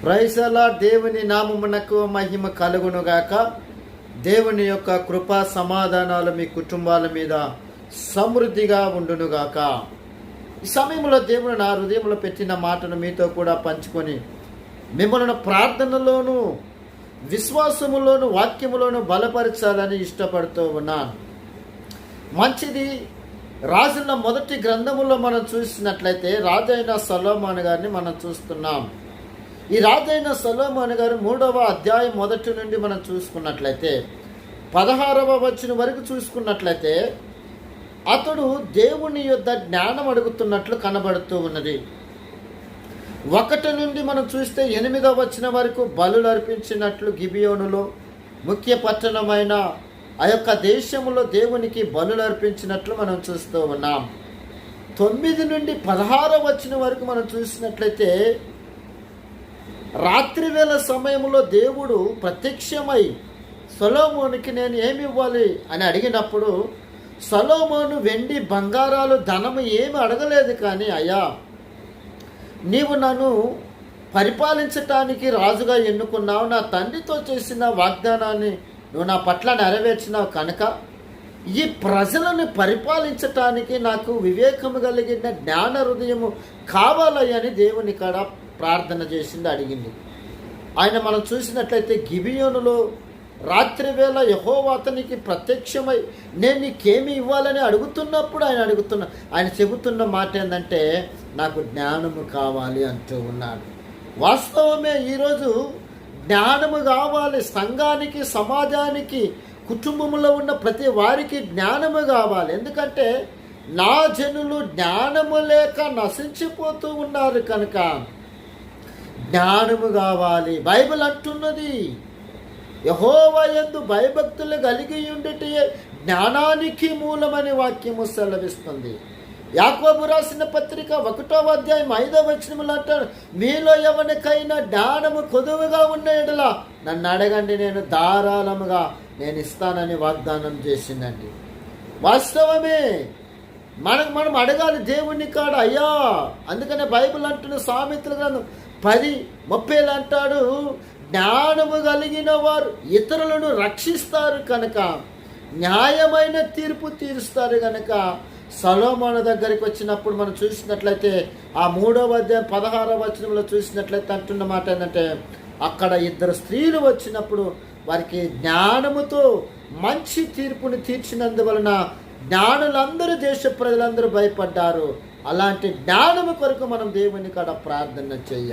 Praise the lord. దేవుని నామమునకు మహిమ కలుగునుగాక. దేవుని యొక్క కృపా సమాధానాలు మీ కుటుంబాల మీద సమృద్ధిగా ఉండునుగాక. ఈ సమయంలో దేవుడు నా హృదయంలో పెట్టిన మాటను మీతో కూడా పంచుకొని మిమ్మల్ని ప్రార్థనలోను విశ్వాసములోను వాక్యములోను బలపరచాలని ఇష్టపడుతూ ఉన్నాను. మంచిది. రాజుల మొదటి గ్రంథములో మనం చూసినట్లయితే రాజైన సొలొమోను గారిని మనం చూస్తున్నాం. ఈ రాజైన సొలొమోను గారు 3వ అధ్యాయం మొదటి నుండి మనం చూసుకున్నట్లయితే 16వ వచనం వరకు చూసుకున్నట్లయితే అతడు దేవుని యొద్ద జ్ఞానం అడుగుతున్నట్లు కనబడుతూ ఉన్నది. 1 నుండి మనం చూస్తే 8వ వచనం వరకు బలులు అర్పించినట్లు గిబియోనులో ముఖ్య పట్టణమైన ఆ యొక్క దేశంలో దేవునికి బలులు అర్పించినట్లు మనం చూస్తూ ఉన్నాం. 9 నుండి 16వ వచనం వరకు మనం చూసినట్లయితే రాత్రి వేళ సమయంలో దేవుడు ప్రత్యక్షమై సొలొమోనుకి నేను ఏమి ఇవ్వాలి అని అడిగినప్పుడు సొలొమోను వెండి బంగారాలు ధనము ఏమి అడగలేదు, కానీ అయ్యా నీవు నన్ను పరిపాలించటానికి రాజుగా ఎన్నుకున్నావు, నా తండ్రితో చేసిన వాగ్దానాన్ని నువ్వు నా పట్ల నెరవేర్చినావు కనుక ఈ ప్రజలను పరిపాలించటానికి నాకు వివేకము కలిగిన జ్ఞాన హృదయము కావాలని దేవుని కాడ ప్రార్థన చేసింది, అడిగింది. ఆయన మనం చూసినట్లయితే గిబియోనులో రాత్రి వేళ యెహోవా అతనికి ప్రత్యక్షమై నేను నీకేమి ఇవ్వాలని అడుగుతున్నప్పుడు ఆయన చెబుతున్న మాట ఏంటంటే నాకు జ్ఞానము కావాలి అంటూ ఉన్నాడు. వాస్తవమే, ఈరోజు జ్ఞానము కావాలి. సంఘానికి, సమాజానికి, కుటుంబంలో ఉన్న ప్రతి వారికి జ్ఞానము కావాలి. ఎందుకంటే నా జనులు జ్ఞానము లేక నశించిపోతూ ఉన్నారు కనుక జ్ఞానము కావాలి. బైబిల్ అంటున్నది యెహోవా యందు భయభక్తులు కలిగి ఉండుటే జ్ఞానానికి మూలమని వాక్యము సెలవిస్తుంది. యాకోబు రాసిన పత్రిక 1వ అధ్యాయం 5వ వచనములో అంటాడు, మీలో ఎవరికైనా జ్ఞానము కొదువుగా ఉన్న యెడల నన్ను అడగండి, నేను ధారాళముగా నేను ఇస్తానని వాగ్దానం చేసిందండి. వాస్తవమే, మనం అడగాలి దేవుని కాడ. అయ్యా, అందుకనే బైబిల్ అంటున్న సామెతల గ్రంథం 10:30 అంటాడు, జ్ఞానము కలిగిన వారు ఇతరులను రక్షిస్తారు కనుక న్యాయమైన తీర్పు తీరుస్తారు కనుక. సొలొమోను దగ్గరికి వచ్చినప్పుడు మనం చూసినట్లయితే ఆ 3వ అధ్యాయం 16వ వచనంలో చూసినట్లయితే అంటున్న మాట ఏంటంటే అక్కడ 2 స్త్రీలు వచ్చినప్పుడు వారికి జ్ఞానముతో మంచి తీర్పుని తీర్చినందువలన జ్ఞానులందరూ, దేశ ప్రజలందరూ భయపడ్డారు. అలాంటి జ్ఞానము కొరకు మనం దేవుని కాడ ప్రార్థన చేయాలి.